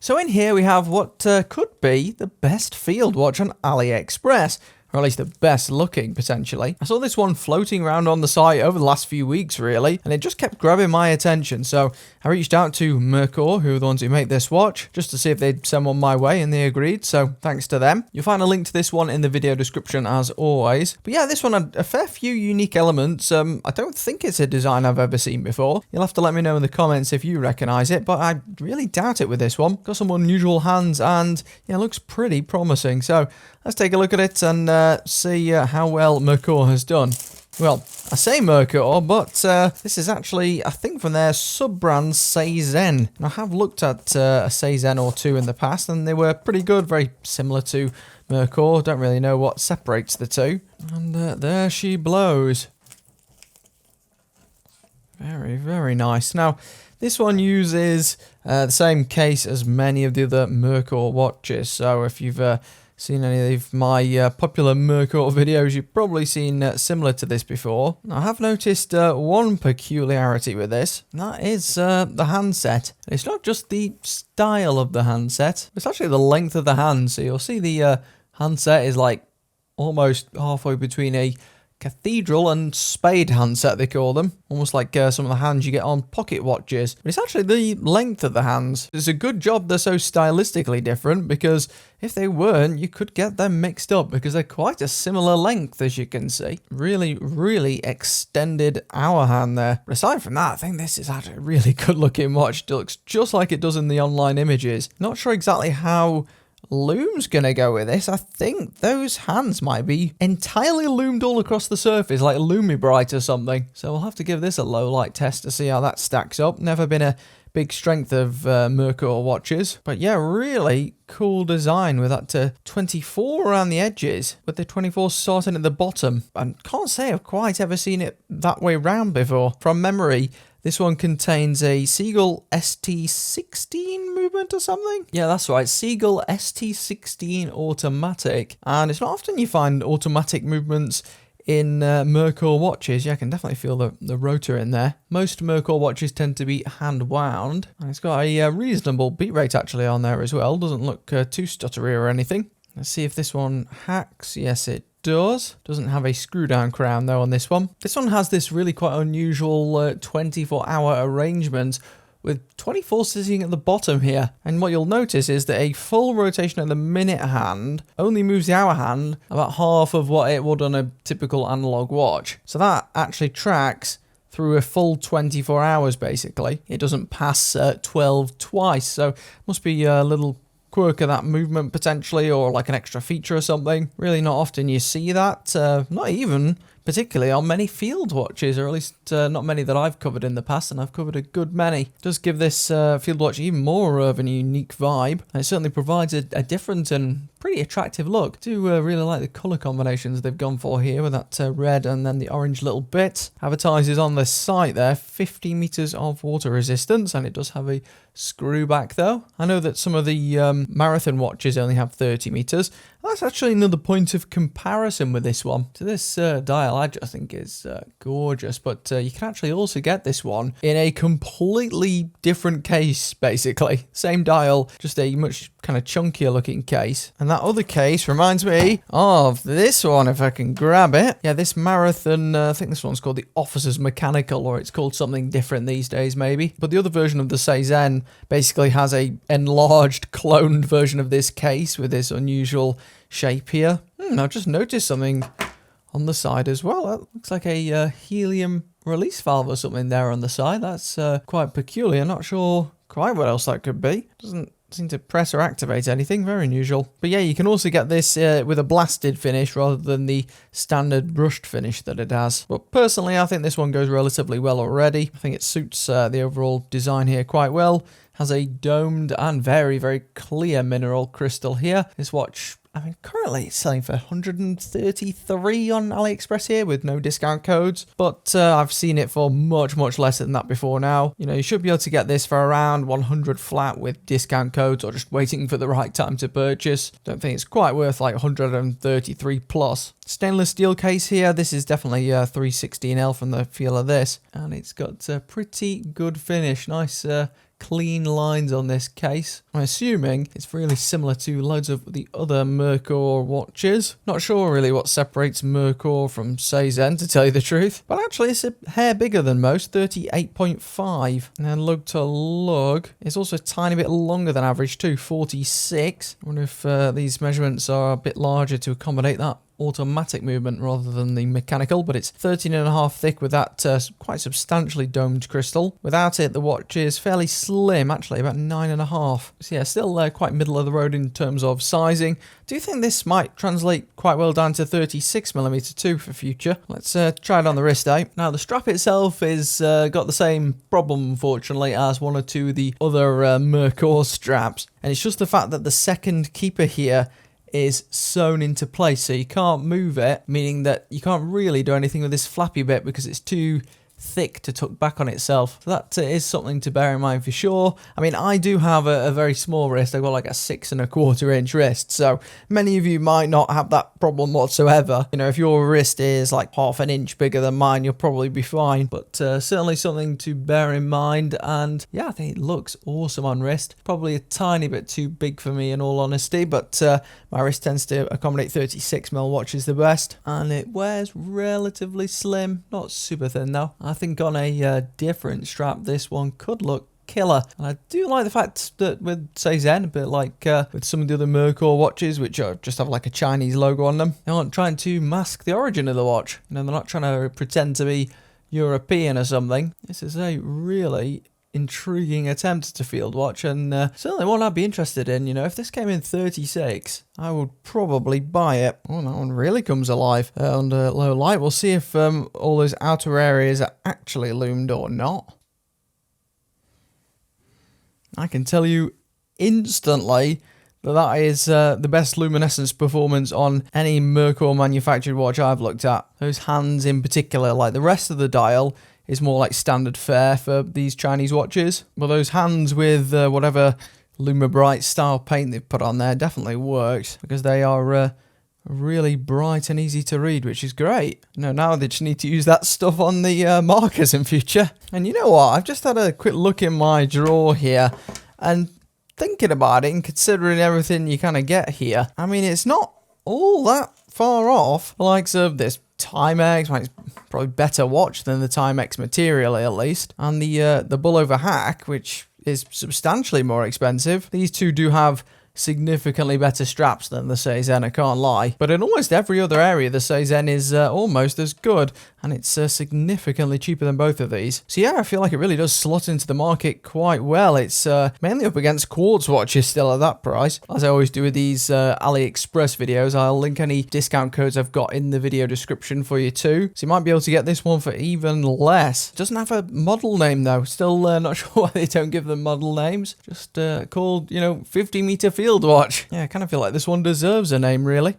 So in here we have what could be the best field watch on AliExpress. Or at least the best looking, potentially. I saw this one floating around on the site over the last few weeks, really, and it just kept grabbing my attention. So I reached out to Merkur, who are the ones who make this watch, just to see if they'd send one my way, and they agreed, so thanks to them. You'll find a link to this one in the video description, as always. But yeah, this one had a fair few unique elements. I don't think it's a design I've ever seen before. You'll have to let me know in the comments if you recognise it, but I really doubt it with this one. Got some unusual hands, and yeah, it looks pretty promising. So let's take a look at it and see how well Merkur has done. Well, I say Merkur, but this is actually, I think, from their sub-brand Seizen. And I have looked at a Seizen or two in the past, and they were pretty good, very similar to Merkur. Don't really know what separates the two. And there she blows. Very, very nice. Now, this one uses the same case as many of the other Merkur watches. So if you've seen any of my popular Merkur videos, you've probably seen similar to this before. I have noticed one peculiarity with this, and that is the handset. It's not just the style of the handset, it's actually the length of the hand. So you'll see the handset is like almost halfway between a cathedral and spade handset, they call them. Almost like some of the hands you get on pocket watches. But it's actually the length of the hands. It's a good job they're so stylistically different, because if they weren't, you could get them mixed up, because they're quite a similar length, as you can see. Really, really extended hour hand there. But aside from that, I think this is actually a really good looking watch. It looks just like it does in the online images. Not sure exactly how Lume's gonna go with this. I think those hands might be entirely loomed all across the surface, like Lumibrite or something. So we'll have to give this a low light test to see how that stacks up. Never been a big strength of Merkur watches, but yeah, really cool design with that 24 around the edges, with the 24 starting at the bottom. I can't say I've quite ever seen it that way round before. From memory, this one contains a Seagull ST16 movement or something? Yeah, that's right, Seagull ST16 automatic. And it's not often you find automatic movements in Merkur watches. Yeah, I can definitely feel the rotor in there. Most Merkur watches tend to be hand wound. And it's got a reasonable beat rate actually on there as well. Doesn't look too stuttery or anything. Let's see if this one hacks. Yes, it does. Doesn't have a screw down crown though on this one. This one has this really quite unusual 24-hour arrangement with 24 sitting at the bottom here. And what you'll notice is that a full rotation of the minute hand only moves the hour hand about half of what it would on a typical analog watch. So that actually tracks through a full 24 hours basically. It doesn't pass 12 twice, so must be a little quirk of that movement potentially, or like an extra feature or something. Really not often you see that, not even particularly on many field watches, or at least not many that I've covered in the past, and I've covered a good many. It does give this field watch even more of a unique vibe, and it certainly provides a different and pretty attractive look. I do really like the colour combinations they've gone for here, with that red and then the orange little bit. Advertises on the site there 50 meters of water resistance, and it does have a screw back though. I know that some of the marathon watches only have 30 meters. That's actually another point of comparison with this one. So this dial I just think is gorgeous, but you can actually also get this one in a completely different case basically. Same dial, just a much kind of chunkier looking case. And that other case reminds me of this one, if I can grab it. Yeah, this marathon, I think this one's called the Officer's Mechanical, or it's called something different these days maybe. But the other version of the Seizen basically has a enlarged, cloned version of this case with this unusual shape here. I've just noticed something on the side as well. That looks like a helium release valve or something there on the side. That's quite peculiar. Not sure quite what else that could be. Doesn't seem to press or activate anything. Very unusual. But yeah, you can also get this with a blasted finish rather than the standard brushed finish that it has. But personally, I think this one goes relatively well already. I think it suits the overall design here quite well. Has a domed and very, very clear mineral crystal here. This watch, I mean, currently it's selling for 133 on AliExpress here with no discount codes, but I've seen it for much, much less than that before now. You know, you should be able to get this for around 100 flat with discount codes, or just waiting for the right time to purchase. Don't think it's quite worth like 133 plus. Stainless steel case here. This is definitely 316L from the feel of this, and it's got a pretty good finish. Nice clean lines on this case. I'm assuming it's really similar to loads of the other Merkur watches. Not sure really what separates Merkur from Seizen, to tell you the truth. But actually it's a hair bigger than most, 38.5. And then lug to lug, it's also a tiny bit longer than average too, 46. I wonder if these measurements are a bit larger to accommodate that automatic movement rather than the mechanical, but it's 13.5 thick with that quite substantially domed crystal. Without it, the watch is fairly slim, actually, about 9.5. So yeah, still quite middle of the road in terms of sizing. Do you think this might translate quite well down to 36mm too for future? Let's try it on the wrist, eh? Now, the strap itself is got the same problem, unfortunately, as one or two of the other Merkur straps, and it's just the fact that the second keeper here is sewn into place, so you can't move it, meaning that you can't really do anything with this flappy bit because it's too thick to tuck back on itself. So that is something to bear in mind for sure. I mean, I do have a very small wrist. I've got like a 6.25 inch wrist, so many of you might not have that problem whatsoever. You know, if your wrist is like half an inch bigger than mine, you'll probably be fine, but certainly something to bear in mind. And yeah, I think it looks awesome on wrist. Probably a tiny bit too big for me in all honesty, but my wrist tends to accommodate 36mm watches the best, and it wears relatively slim, not super thin though. I think on a different strap, this one could look killer. And I do like the fact that with Seizen, a bit like with some of the other Merkur watches, which just have like a Chinese logo on them, they aren't trying to mask the origin of the watch. You know, they're not trying to pretend to be European or something. This is a really intriguing attempt to field watch, and certainly one I'd be interested in. You know, if this came in 36, I would probably buy it. Oh, that one really comes alive under low light. We'll see if all those outer areas are actually loomed or not. I can tell you instantly that is the best luminescence performance on any Merkur manufactured watch I've looked at. Those hands in particular, like the rest of the dial is more like standard fare for these Chinese watches. But those hands with whatever Lumibrite style paint they've put on there definitely works, because they are really bright and easy to read, which is great. You know, now they just need to use that stuff on the markers in future. And you know what? I've just had a quick look in my drawer here, and thinking about it and considering everything you kind of get here, I mean, it's not all that far off the likes of this Timex. Well, it's probably better watch than the Timex material at least, and the Bulova Hack, which is substantially more expensive. These two do have significantly better straps than the Seizen, I can't lie. But in almost every other area, the Seizen is almost as good, and it's significantly cheaper than both of these. So yeah, I feel like it really does slot into the market quite well. It's mainly up against quartz watches still at that price. As I always do with these AliExpress videos, I'll link any discount codes I've got in the video description for you too. So you might be able to get this one for even less. It doesn't have a model name though. Still not sure why they don't give them model names. Just called, you know, 50 meter field watch. Yeah, I kind of feel like this one deserves a name, really.